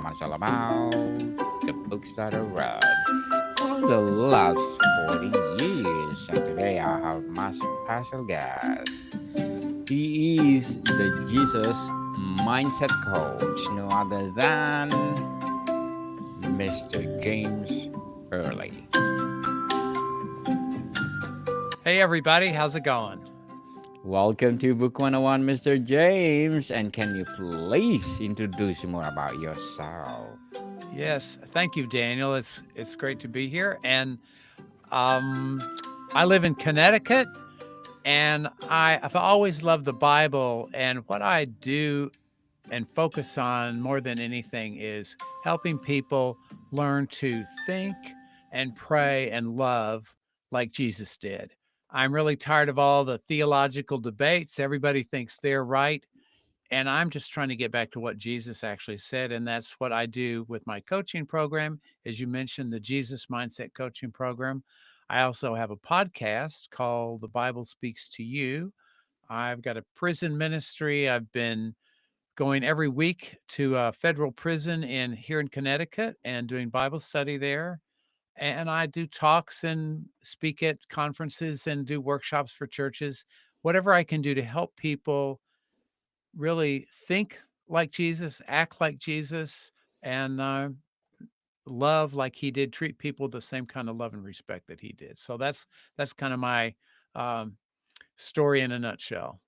One is all about the books that I read for the last 40 years. And today I have my special guest. He is the Jesus Mindset Coach, no other than Mr. James Early. Hey everybody, how's it going? Welcome to Book 101, Mr. James. And can you please introduce more about yourself? Yes, thank you, Daniel. It's great to be here. And um, I live in Connecticut, and I've always loved the Bible. And what I do and focus on more than anything is helping people learn to think and pray and love like Jesus did. I'm really tired of all the theological debates. Everybody thinks they're right. And I'm just trying to get back to what Jesus actually said, and that's what I do with my coaching program. As you mentioned, the Jesus Mindset Coaching Program. I also have a podcast called The Bible Speaks to You. I've got a prison ministry. I've been going every week to a federal prison in here in Connecticut and doing Bible study there. And I do talks and speak at conferences and do workshops for churches, whatever I can do to help people really think like Jesus, act like Jesus, and love like he did, treat people with the same kind of love and respect that he did. So that's kind of my um, story in a nutshell.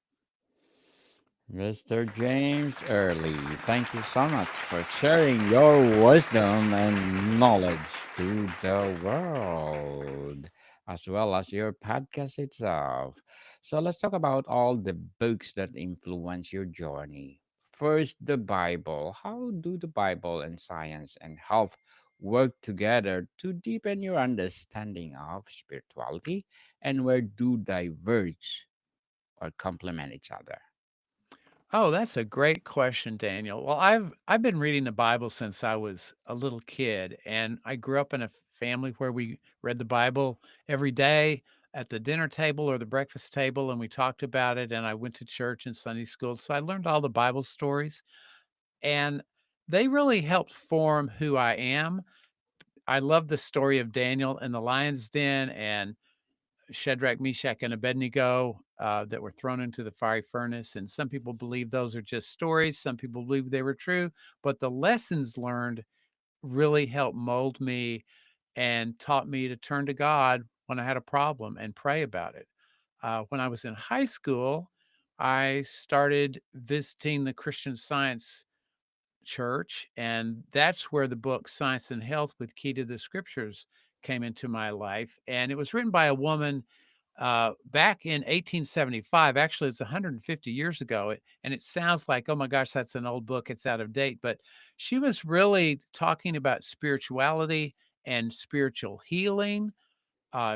Mr. James Early, thank you so much for sharing your wisdom and knowledge to the world, as well as your podcast itself. So let's talk about all the books that influence your journey. First, the Bible. How do the Bible and science and health work together to deepen your understanding of spirituality, and where do diverge or complement each other? Oh, that's a great question, Daniel. Well, I've been reading the Bible since I was a little kid, and I grew up in a family where we read the Bible every day at the dinner table or the breakfast table, and we talked about it. And I went to church and Sunday school, so I learned all the Bible stories, and they really helped form who I am. I love the story of Daniel in the lion's den and Shadrach, Meshach, and Abednego that were thrown into the fiery furnace. And some people believe those are just stories. Some people believe they were true. But the lessons learned really helped mold me and taught me to turn to God when I had a problem and pray about it. When I was in high school, I started visiting the Christian Science church, and that's where the book Science and Health with Key to the Scriptures came into my life. And it was written by a woman back in 1875. Actually, it's 150 years ago. And it sounds like, oh my gosh, that's an old book. It's out of date. But she was really talking about spirituality and spiritual healing.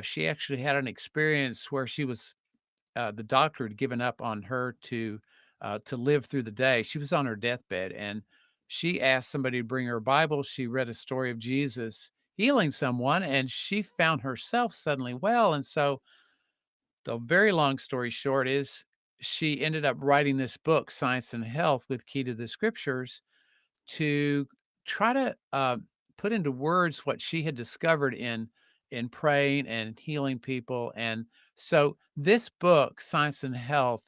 She actually had an experience where she was the doctor had given up on her to live through the day. She was on her deathbed, and she asked somebody to bring her a Bible. She read a story of Jesus healing someone, and she found herself suddenly well. And so, the very long story short is she ended up writing this book, Science and Health with Key to the Scriptures, to try to put into words what she had discovered in praying and healing people. And so this book, Science and Health,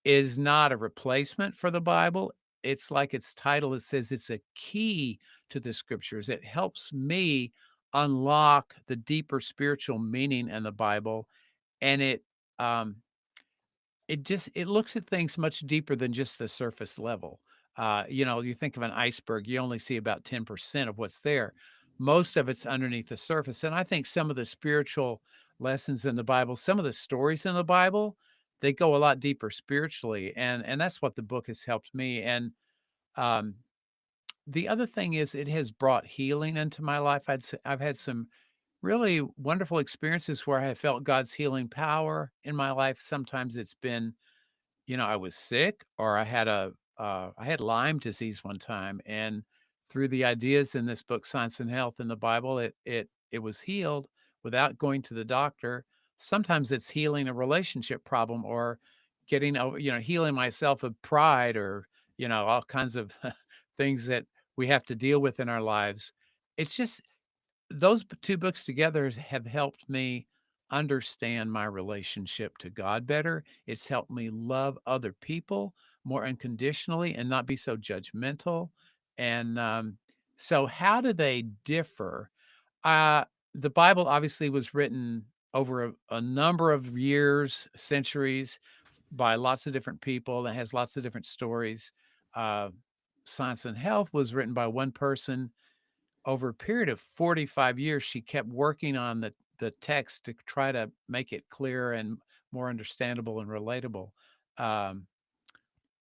is not a replacement for the Bible. It's like its title, it says it's a key to the scriptures. It helps me unlock the deeper spiritual meaning in the Bible. And um, it looks at things much deeper than just the surface level. You think of an iceberg, you only see about 10% of what's there. Most of it's underneath the surface. And I think some of the spiritual lessons in the Bible, some of the stories in the Bible, they go a lot deeper spiritually. And that's what the book has helped me. And um, the other thing is it has brought healing into my life. I've had some really wonderful experiences where I have felt God's healing power in my life. Sometimes it's been, I was sick, or I had Lyme disease one time, and through the ideas in this book, Science and Health in the Bible, it was healed without going to the doctor. Sometimes it's healing a relationship problem, or getting healing myself of pride, or all kinds of things that we have to deal with in our lives. It's just those two books together have helped me understand my relationship to God better. It's helped me love other people more unconditionally and not be so judgmental. And so, how do they differ? Uh, the Bible obviously was written over a number of years, centuries, by lots of different people, and has lots of different stories. Uh, Science and Health was written by one person over a period of 45 years. She kept working on the text to try to make it clearer and more understandable and relatable. Um,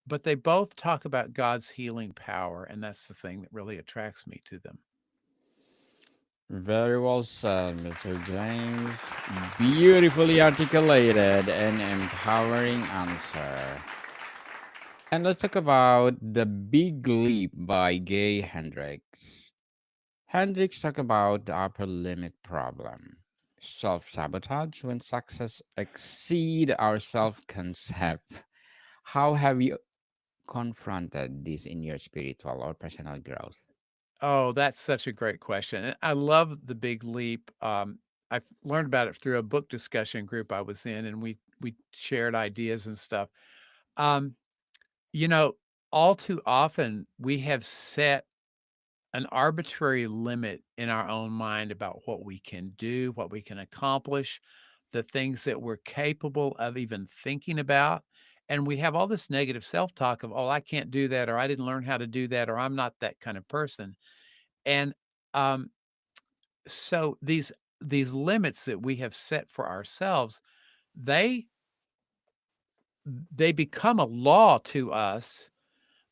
but they both talk about God's healing power, and that's the thing that really attracts me to them. Very well said, Mr. James. Beautifully articulated and empowering answer. And let's talk about The Big Leap by Gay Hendricks. Hendricks talk about the upper limit problem. Self-sabotage when success exceed our self-concept. How have you confronted this in your spiritual or personal growth? Oh, that's such a great question. And I love the big leap. I learned about it through a book discussion group I was in, and we shared ideas and stuff. Um, you know, all too often we have set an arbitrary limit in our own mind about what we can do, what we can accomplish, the things that we're capable of even thinking about. And we have all this negative self talk of, oh, I can't do that, or I didn't learn how to do that, or I'm not that kind of person. And um, so these limits that we have set for ourselves, they they become a law to us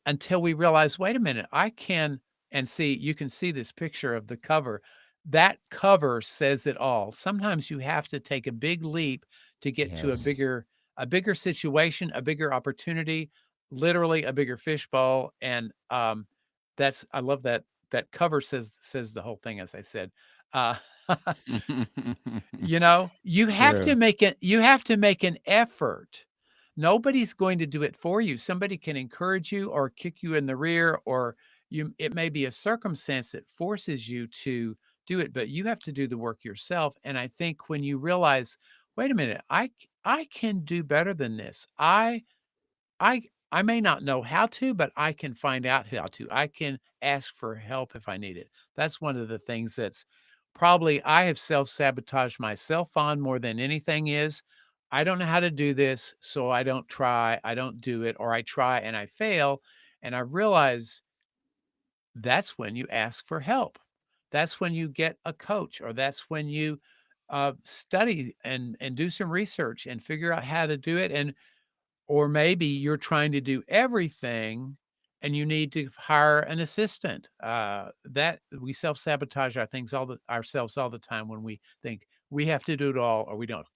until we realize, wait a minute, I can and see, you can see this picture of the cover. That cover says it all. Sometimes you have to take a big leap to get to Yes. a bigger situation, a bigger opportunity, literally a bigger fishbowl. And that's I love that that cover says the whole thing, as I said. Uh, True. you have to make an effort. Nobody's going to do it for you. Somebody can encourage you or kick you in the rear, or it may be a circumstance that forces you to do it, but you have to do the work yourself. And I think when you realize, wait a minute, I can do better than this. I may not know how to, but I can find out how to. I can ask for help if I need it. That's one of the things that's probably I have self-sabotaged myself on more than anything is, I don't know how to do this, so I don't try, I don't do it, or I try and I fail, and I realize that's when you ask for help. That's when you get a coach, or that's when you, study and do some research and figure out how to do it, and or maybe you're trying to do everything and you need to hire an assistant. That we self-sabotage our things ourselves all the time when we think we have to do it all, or we don't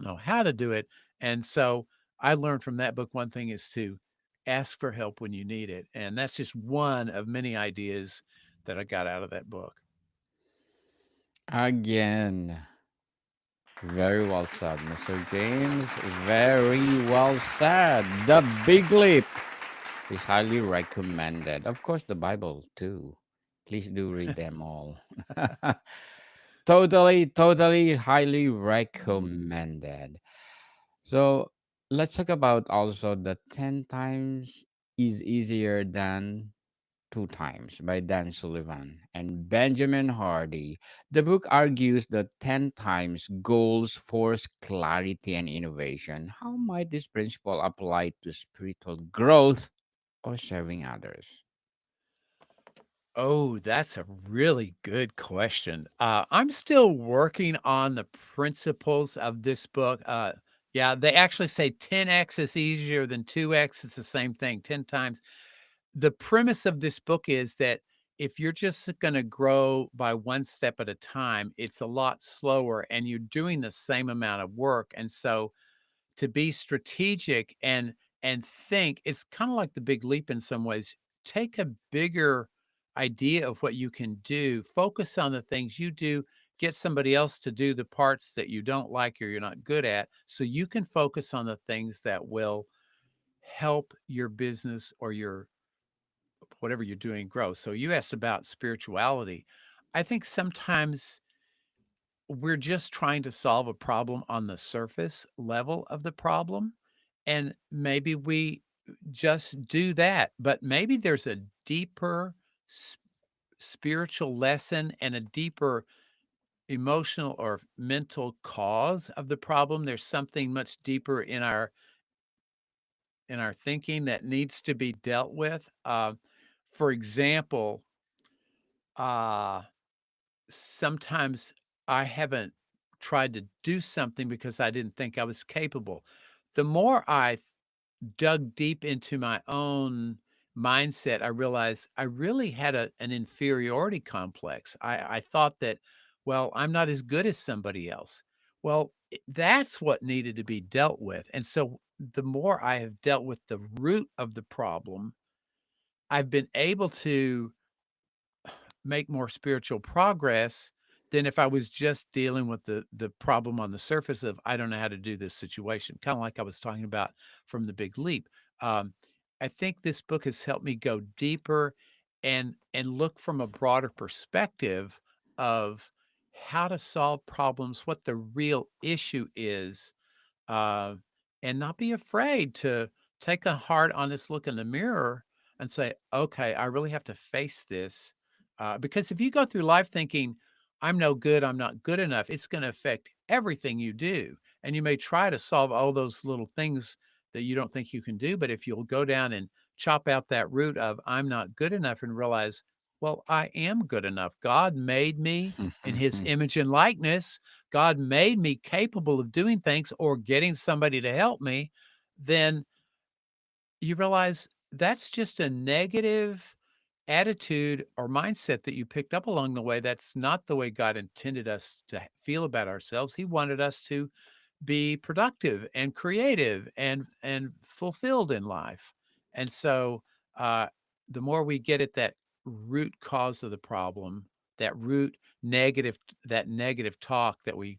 know how to do it. And so I learned from that book, one thing is to ask for help when you need it. And that's just one of many ideas that I got out of that book. Again, very well said, Mr. James. Very well said. The Big Leap is highly recommended. Of course, the Bible too. Please do read them all. Totally, totally highly recommended. So let's talk about also the 10 times is easier than two times by Dan Sullivan and Benjamin Hardy. The book argues that 10 times goals force clarity and innovation. How might this principle apply to spiritual growth or serving others? Oh, that's a really good question. I'm still working on the principles of this book. Yeah, they actually say 10x is easier than 2x. It's the same thing, 10 times. The premise of this book is that if you're just going to grow by one step at a time, it's a lot slower and you're doing the same amount of work. And so to be strategic and think it's kind of like the big leap in some ways. Take a bigger idea of what you can do, focus on the things you do, get somebody else to do the parts that you don't like or you're not good at, so you can focus on the things that will help your business or your whatever you're doing grow. So you asked about spirituality. I think sometimes we're just trying to solve a problem on the surface level of the problem. And maybe we just do that. But maybe there's a deeper s- spiritual lesson and a deeper emotional or mental cause of the problem. There's something much deeper in our thinking that needs to be dealt with. For example, uh, sometimes I haven't tried to do something because I didn't think I was capable. The more I dug deep into my own mindset, I realized I really had an inferiority complex. I thought that, well, I'm not as good as somebody else. Well, that's what needed to be dealt with. And so the more I have dealt with the root of the problem, I've been able to make more spiritual progress than if I was just dealing with the problem on the surface of I don't know how to do this situation, kind of like I was talking about from the Big Leap. Um, I think this book has helped me go deeper and look from a broader perspective of how to solve problems, what the real issue is, uh, and not be afraid to take a hard, honest look in the mirror and say, okay, I really have to face this. Because if you go through life thinking, I'm no good, I'm not good enough, it's going to affect everything you do. And you may try to solve all those little things that you don't think you can do. But if you'll go down and chop out that root of I'm not good enough and realize, well, I am good enough. God made me in his image and likeness. God made me capable of doing things or getting somebody to help me, then you realize that's just a negative attitude or mindset that you picked up along the way. That's not the way God intended us to feel about ourselves. He wanted us to be productive and creative and fulfilled in life. And so uh, the more we get at that root cause of the problem, that root negative, that negative talk that we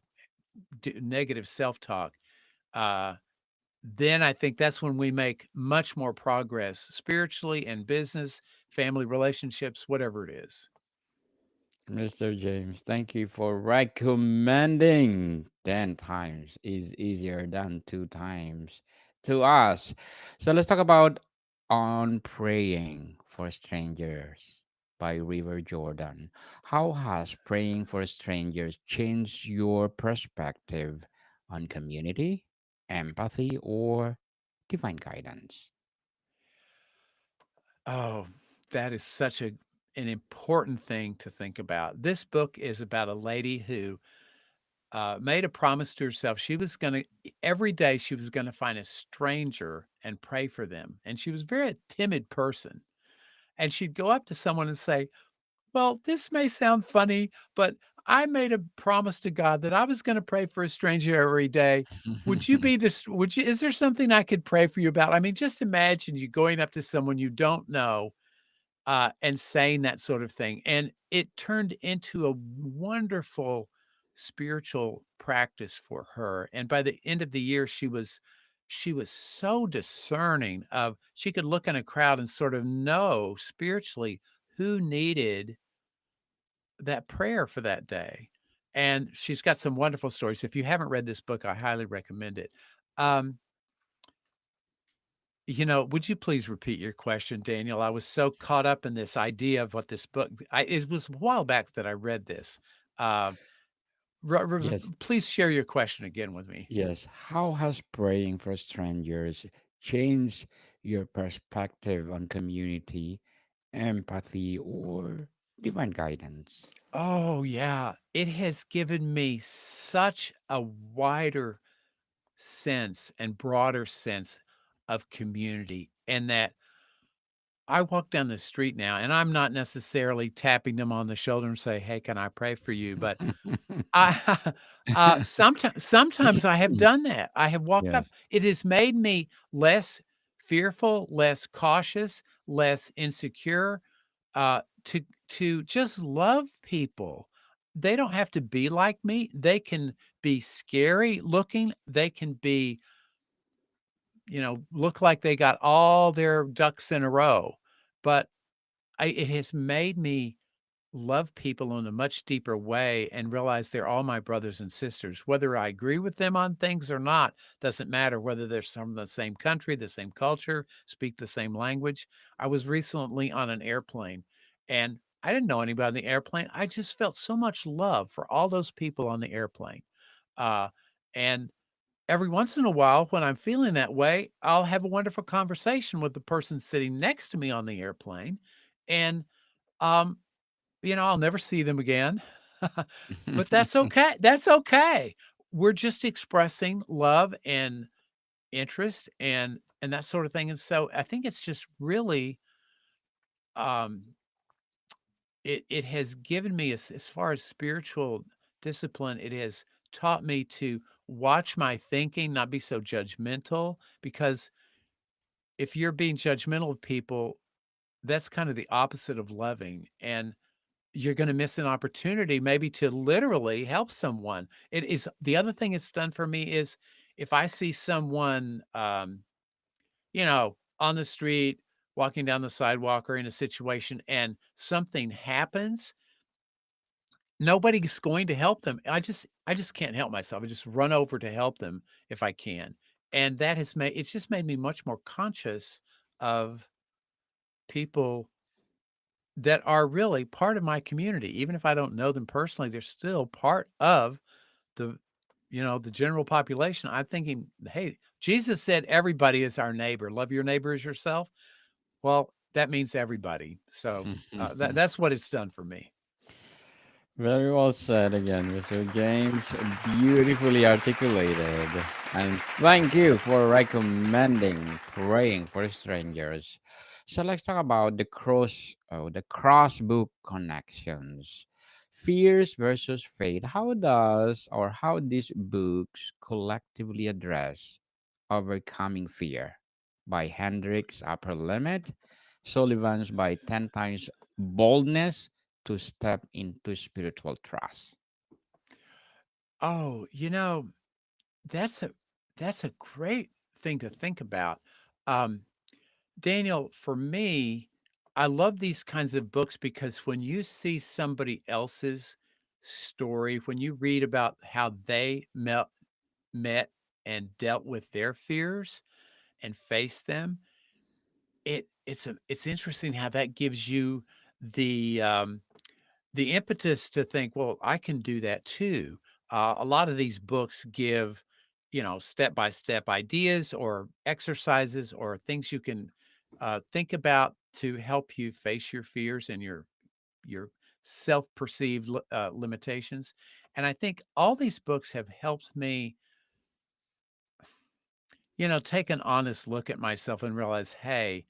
negative self-talk, uh, then I think that's when we make much more progress spiritually and business, family relationships, whatever it is. Mr. James, thank you for recommending 10 times is easier than 2 times to us. So let's talk about On Praying for Strangers by River Jordan. How has praying for strangers changed your perspective on community, empathy, or divine guidance? Oh, that is such an important thing to think about. This book is about a lady who made a promise to herself. She was going to, every day, she was going to find a stranger and pray for them. And she was a very timid person. And she'd go up to someone and say, well, this may sound funny, but I made a promise to God that I was gonna pray for a stranger every day. Would you be this would you is there something I could pray for you about? I mean, just imagine you going up to someone you don't know, and saying that sort of thing, and it turned into a wonderful spiritual practice for her, and by the end of the year, she was so discerning of she could look in a crowd and sort of know spiritually who needed that prayer for that day. And she's got some wonderful stories. If you haven't read this book, I highly recommend it. Um, would you please repeat your question, Daniel? I was so caught up in this idea of what this book. It was a while back that I read this. Uh, Yes, please share your question again with me. yes. How has praying for strangers changed your perspective on community, empathy, or divine guidance? Oh yeah, it has given me such a wider sense and broader sense of community, and that I walk down the street now, and I'm not necessarily tapping them on the shoulder and say, "Hey, can I pray for you?" But I sometimes I have done that. I have walked Yes. up. It has made me less fearful, less cautious, less insecure, to just love people. They don't have to be like me. They can be scary looking. They can be, look like they got all their ducks in a row, but it has made me love people in a much deeper way and realize they're all my brothers and sisters. Whether I agree with them on things or not doesn't matter, whether they're from the same country, the same culture, speak the same language. I was recently on an airplane and I didn't know anybody on the airplane. I just felt so much love for all those people on the airplane. Uh, and every once in a while, when I'm feeling that way, I'll have a wonderful conversation with the person sitting next to me on the airplane. And um, I'll never see them again, but that's okay. That's okay. We're just expressing love and interest and that sort of thing, and so I think it's just really, um, it has given me as far as spiritual discipline, it has taught me to watch my thinking, not be so judgmental, because if you're being judgmental of people, that's kind of the opposite of loving, and you're gonna miss an opportunity maybe to literally help someone. It is the other thing it's done for me is if I see someone, on the street, walking down the sidewalk or in a situation and something happens, nobody's going to help them. I just can't help myself. I just run over to help them if I can. And that has made it's just made me much more conscious of people that are really part of my community. Even if I don't know them personally, they're still part of the the general population. I'm thinking, hey, Jesus said everybody is our neighbor. Love your neighbor as yourself. Well, that means everybody. So that's what it's done for me. Very well said again, Mr. James. Beautifully articulated. And thank you for recommending praying for strangers. So let's talk about the cross book connections. Fears versus faith. How these books collectively address overcoming fear by Hendricks Upper Limit, Sullivan's by 10 times boldness to step into spiritual trust. Oh, that's a that's a great thing to think about. Um, Daniel, for me, I love these kinds of books because when you see somebody else's story, when you read about how they met and dealt with their fears and faced them, it's interesting how that gives you the the impetus to think, well, I can do that too. A lot of these books give, step by step ideas or exercises or things you can think about to help you face your fears and your self perceived limitations. And I think all these books have helped me, take an honest look at myself and realize, hey,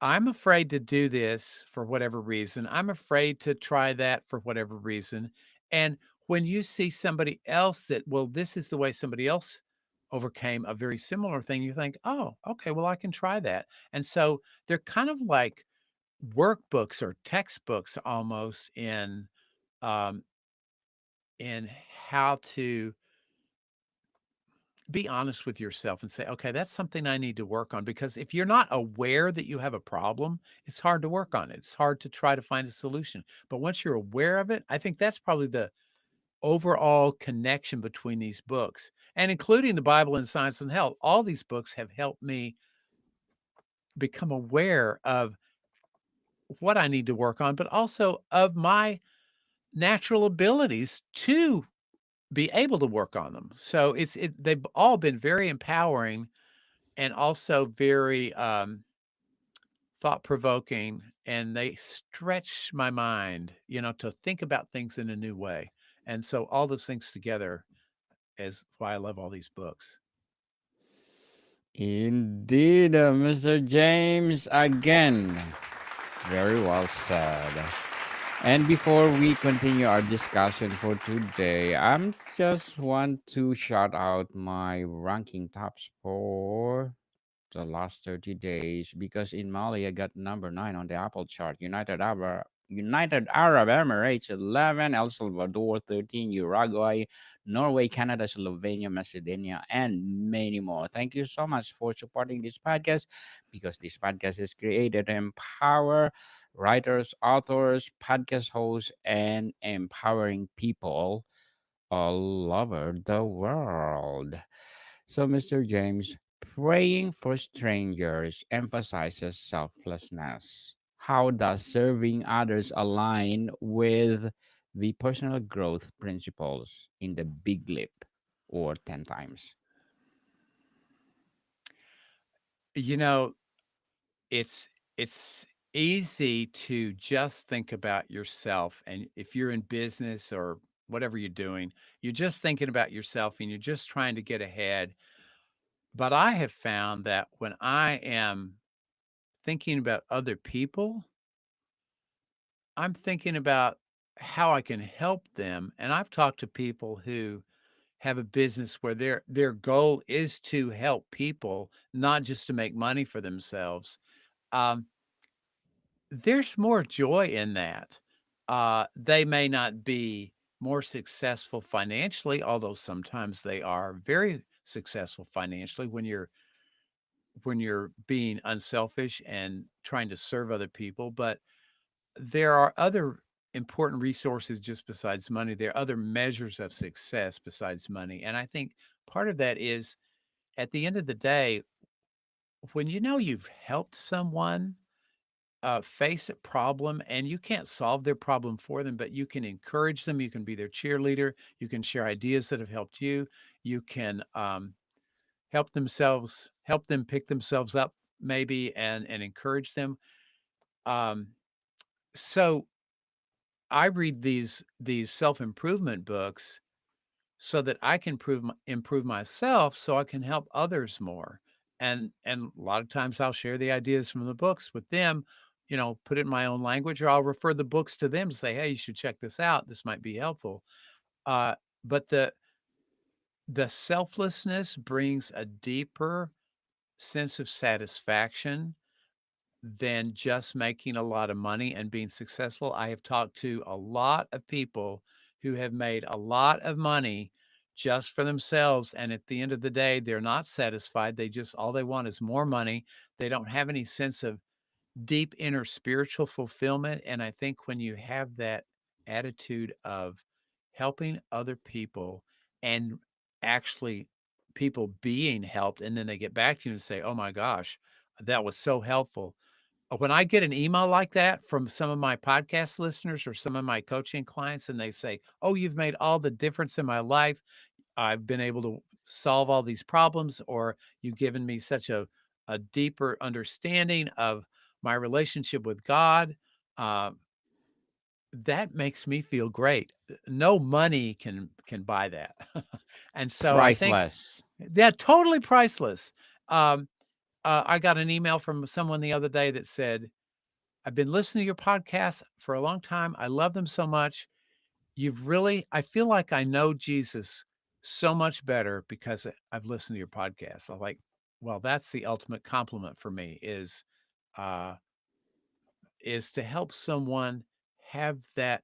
I'm afraid to do this for whatever reason. I'm afraid to try that for whatever reason. And when you see somebody else that, well, this is the way somebody else overcame a very similar thing, you think, oh, okay, well, I can try that. And so they're kind of like workbooks or textbooks almost um, in how to be honest with yourself and say, okay, that's something I need to work on. Because if you're not aware that you have a problem, it's hard to work on it. It's hard to try to find a solution. But once you're aware of it, I think that's probably the overall connection between these books and including the Bible and Science and Health. All these books have helped me become aware of what I need to work on, but also of my natural abilities to be able to work on them. So they've all been very empowering and also very, thought-provoking, and they stretch my mind, to think about things in a new way, and so all those things together is why I love all these books. Indeed, Mr. James, again, very well said. And before we continue our discussion for today, I'm just want to shout out my ranking tops for the last 30 days because in Mali I got number 9 on the Apple chart. United Arab Emirates 11, El Salvador 13, Uruguay, Norway, Canada, Slovenia, Macedonia, and many more. Thank you so much for supporting this podcast because this podcast is created to empower writers, authors, podcast hosts, and empowering people all over the world. So, Mr. James, praying for strangers emphasizes selflessness. How does serving others align with the personal growth principles in the Big Leap or 10 times? You know, it's it's easy to just think about yourself, and if you're in business or whatever you're doing, you're just thinking about yourself and you're just trying to get ahead. But I have found that when I am thinking about other people, I'm thinking about how I can help them. And I've talked to people who have a business where their goal is to help people, not just to make money for themselves. Um, there's more joy in that. They may not be more successful financially, although sometimes they are very successful financially when you're being unselfish and trying to serve other people. But there are other important resources just besides money. There are other measures of success besides money. And I think part of that is at the end of the day, when you know you've helped someone face a problem and you can't solve their problem for them, but you can encourage them, you can be their cheerleader, you can share ideas that have helped you, you can help them pick themselves up maybe and encourage them. Um, so I read these self-improvement books so that I can improve myself so I can help others more. And a lot of times I'll share the ideas from the books with them, put it in my own language, or I'll refer the books to them to say, "Hey, you should check this out. This might be helpful." But the selflessness brings a deeper sense of satisfaction than just making a lot of money and being successful. I have talked to a lot of people who have made a lot of money just for themselves. And at the end of the day, they're not satisfied. All they want is more money. They don't have any sense of deep inner spiritual fulfillment. And I think when you have that attitude of helping other people and actually people being helped, and then they get back to you and say, "Oh my gosh, that was so helpful." When I get an email like that from some of my podcast listeners or some of my coaching clients, and they say, "Oh, you've made all the difference in my life. I've been able to solve all these problems," or "You've given me such a deeper understanding of my relationship with God," uh, that makes me feel great. No money can buy that. And so I think Priceless. they're totally priceless. Um, I got an email from someone the other day that said, "I've been listening to your podcasts for a long time. I love them so much. I feel like I know Jesus so much better because I've listened to your podcast." I'm like, well, that's the ultimate compliment for me uh, is to help someone have that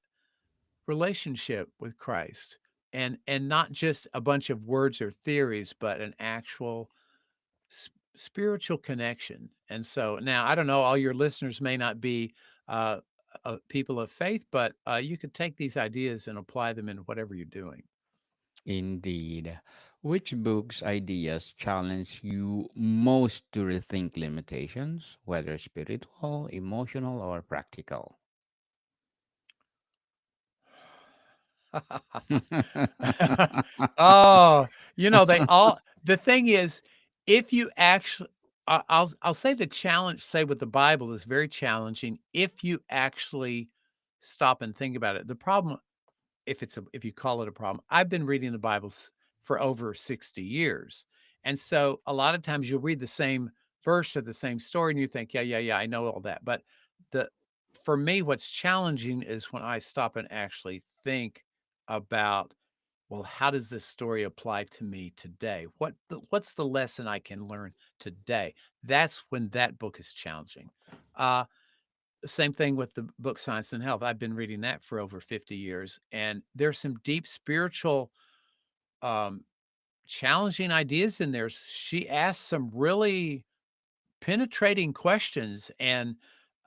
relationship with Christ and not just a bunch of words or theories, but an actual spiritual connection. And so now I don't know, all your listeners may not be uh, people of faith, but you could take these ideas and apply them in whatever you're doing. Indeed. Which books' ideas challenge you most to rethink limitations, whether spiritual, emotional, or practical? Oh, they all the thing is, if you actually I'll say the challenge, say with the Bible is very challenging if you actually stop and think about it. The problem, if you call it a problem, I've been reading the Bibles for over 60 years. And so a lot of times you'll read the same verse or the same story and you think, yeah, yeah, yeah, I know all that. But the for me, what's challenging is when I stop and actually think about, well, how does this story apply to me today? What's the lesson I can learn today? That's when that book is challenging. Uh, Same thing with the book Science and Health. I've been reading that for over 50 years, and there's some deep spiritual, um, challenging ideas in there. She asks some really penetrating questions, and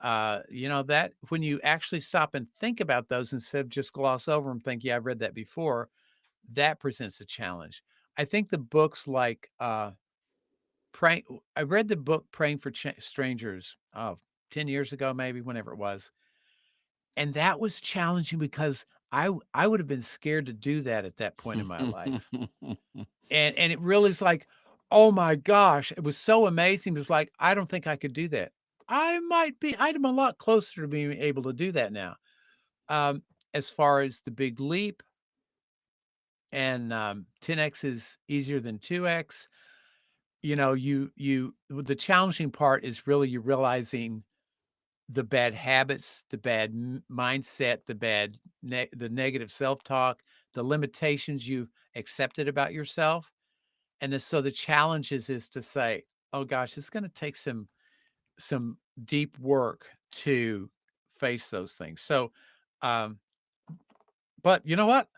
That when you actually stop and think about those instead of just gloss over them, think, yeah, I've read that before, that presents a challenge. I think the books like Pray I read the book Praying for Strangers 10 years ago, maybe whenever it was. And that was challenging because I would have been scared to do that at that point in my life. And it really is like, "Oh my gosh," it was so amazing, it was like, "I don't think I could do that." I'm a lot closer to being able to do that now. Um, as far as the big leap and, 10x is easier than 2x, the challenging part is really you realizing the bad habits, the bad mindset, the negative self-talk, the limitations you've accepted about yourself. And so the challenge is to say, "Oh gosh, it's going to take some deep work to face those things." So, um, but you know what?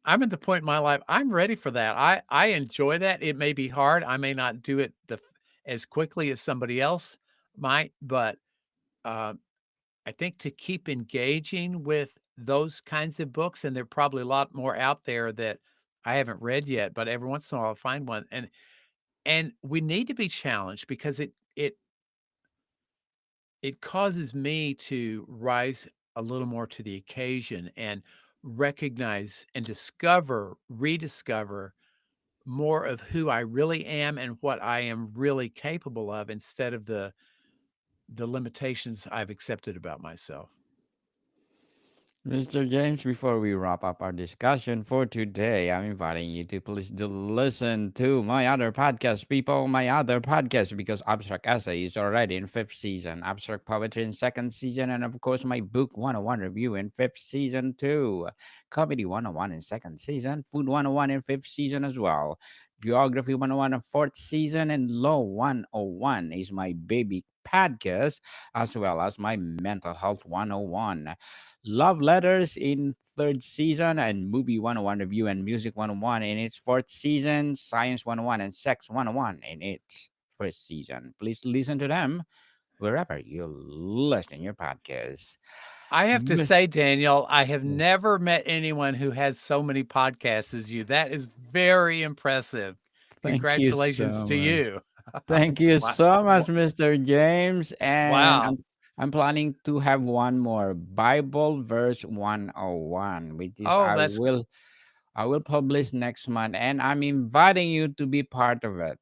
I'm at the point in my life I'm ready for that. I enjoy that. It may be hard. I may not do it as quickly as somebody else might, but um, I think to keep engaging with those kinds of books, and there are probably a lot more out there that I haven't read yet, but every once in a while I'll find one. And we need to be challenged because it causes me to rise a little more to the occasion and recognize and rediscover more of who I really am and what I am really capable of instead of the limitations I've accepted about myself. Mr. James, before we wrap up our discussion for today, I'm inviting you to please do listen to my other podcast, people, my other podcast, because Abstract Essay is already in fifth season, Abstract Poetry in second season, and of course, my book 101 review in fifth season too, Comedy 101 in second season, Food 101 in fifth season as well, Geography 101 in fourth season, and Law 101 is my baby podcast, as well as my Mental Health 101. Love Letters in third season, and Movie 101 Review and Music 101 in its fourth season, Science 101 and Sex 101 in its first season. Please listen to them wherever you listen your podcast. I have to Miss- say, Daniel, I have yeah, never met anyone who has so many podcasts as you. That is very impressive. Thank you Congratulations so to much. you. Thank you Wow. so much, Wa- Mr. James. And Wow. I'm planning to have one more Bible verse 101, which is Oh, that's I will publish next month, and I'm inviting you to be part of it.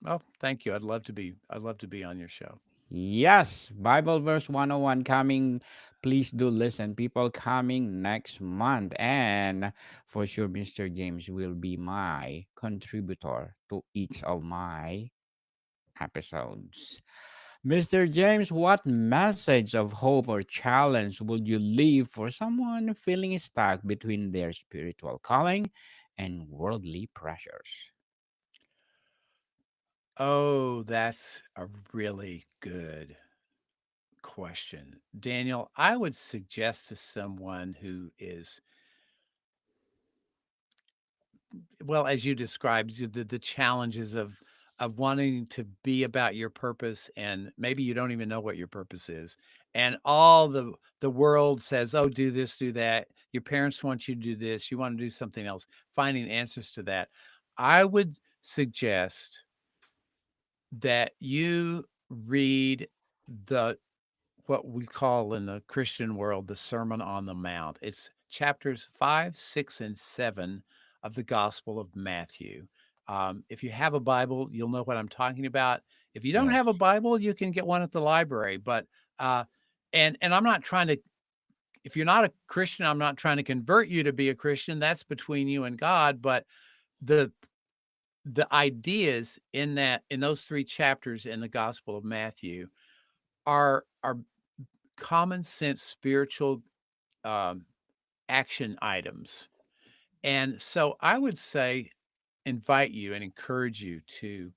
oh, thank you. I'd love to be on your show. Yes, Bible verse 101 coming. Please do listen, people, coming next month. And for sure, Mr. James will be my contributor to each of my episodes. Mr. James, what message of hope or challenge would you leave for someone feeling stuck between their spiritual calling and worldly pressures? Oh, that's a really good question. Daniel, I would suggest to someone who is, well, as you described, the challenges of wanting to be about your purpose, and maybe you don't even know what your purpose is. And all the world says, "Oh, do this, do that." Your parents want you to do this, you want to do something else. Finding answers to that. I would suggest that you read the what we call in the Christian world the Sermon on the Mount. It's chapters 5, 6, and 7 of the Gospel of Matthew. If you have a Bible, you'll know what I'm talking about. If you don't Yes. have a Bible, you can get one at the library. But uh, and I'm not trying to. If you're not a Christian, I'm not trying to convert you to be a Christian. That's between you and God. But the the ideas in those three chapters in the Gospel of Matthew are common sense spiritual um, action items. And so I would say, invite you and encourage you to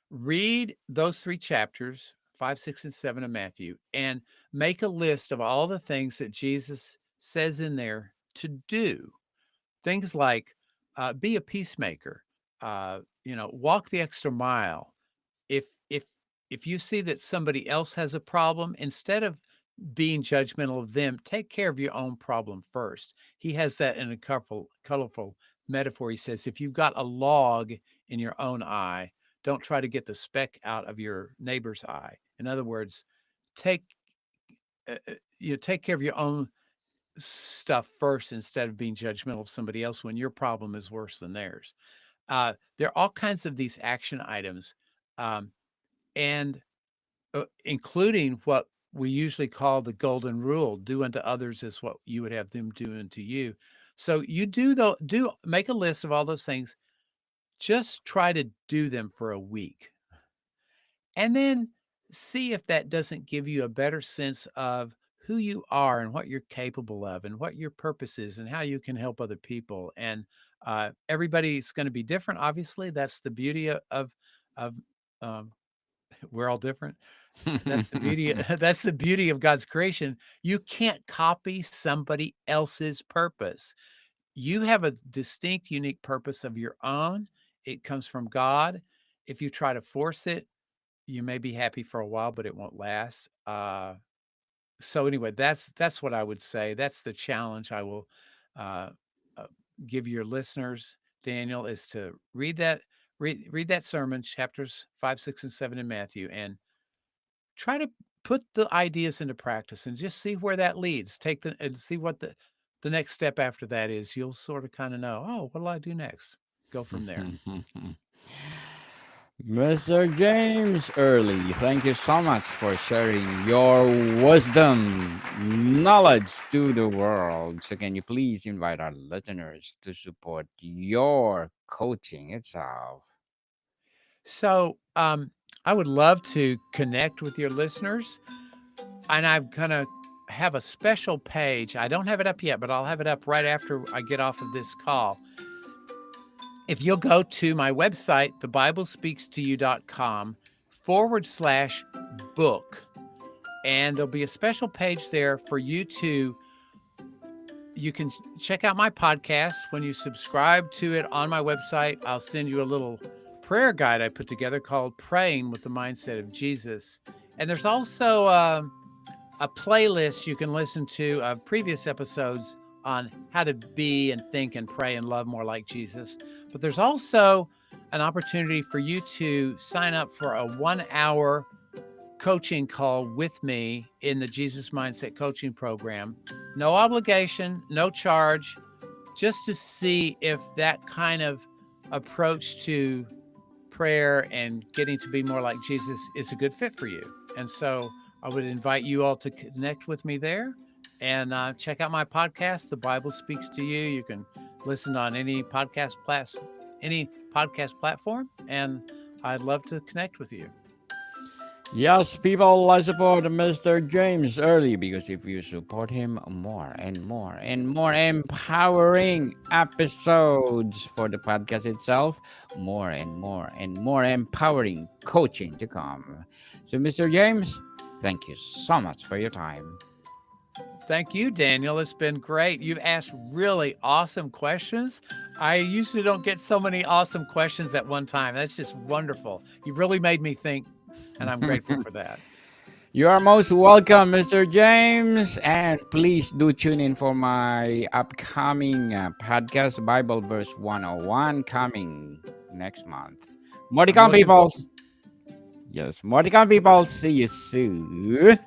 read those three chapters, 5, 6, and 7 of Matthew, and make a list of all the things that Jesus says in there to do. Things like be a peacemaker, walk the extra mile. If if if you see that somebody else has a problem, instead of being judgmental of them. Take care of your own problem first. He has that in a colorful metaphor. He says, if you've got a log in your own eye, don't try to get the speck out of your neighbor's eye. In other words, take take care of your own stuff first instead of being judgmental of somebody else when your problem is worse than theirs. There are all kinds of these action items, um, and including what we usually call the golden rule: do unto others as what you would have them do unto you. So you do make a list of all those things. Just try to do them for a week, and then see if that doesn't give you a better sense of who you are and what you're capable of and what your purpose is and how you can help other people. And everybody's going to be different. Obviously, that's the beauty of um, we're all different. That's the beauty. That's the beauty of God's creation. You can't copy somebody else's purpose. You have a distinct, unique purpose of your own. It comes from God. If you try to force it, you may be happy for a while, but it won't last. So anyway, that's what I would say. That's the challenge I will uh, uh, give your listeners, Daniel, is to read that sermon, chapters 5, 6, and 7 in Matthew, and try to put the ideas into practice and just see where that leads. Take the and see what the next step after that is. You'll sort of kind of know, oh, what will I do next? Go from there. Mr. James Early, thank you so much for sharing your wisdom, knowledge to the world. So, can you please invite our listeners to support your coaching itself? So, I would love to connect with your listeners, and I'm gonna have a special page. I don't have it up yet, but I'll have it up right after I get off of this call. If you'll go to my website, thebiblespeakstoyou.com/book, and there'll be a special page there for you to you can check out my podcast. When you subscribe to it on my website, I'll send you a little prayer guide I put together called Praying with the Mindset of Jesus. And there's also a playlist you can listen to of previous episodes on how to be and think and pray and love more like Jesus. But there's also an opportunity for you to sign up for a 1-hour coaching call with me in the Jesus Mindset Coaching Program. No obligation, no charge, just to see if that kind of approach to prayer and getting to be more like Jesus is a good fit for you. And so I would invite you all to connect with me there and check out my podcast, The Bible Speaks to You. You can listen on any podcast platform, and I'd love to connect with you. Yes, people, let's support Mr. James Early, because if you support him, more and more and more empowering episodes for the podcast itself, more and more and more empowering coaching to come. So, Mr. James, thank you so much for your time. Thank you, Daniel. It's been great. You've asked really awesome questions. I usually don't get so many awesome questions at one time. That's just wonderful. You've really made me think, and I'm grateful for that. You are most welcome, Mr. James. And please do tune in for my upcoming podcast, Bible Verse 101, coming next month. More to I'm come, looking people. forward. Yes, more to come, people. See you soon.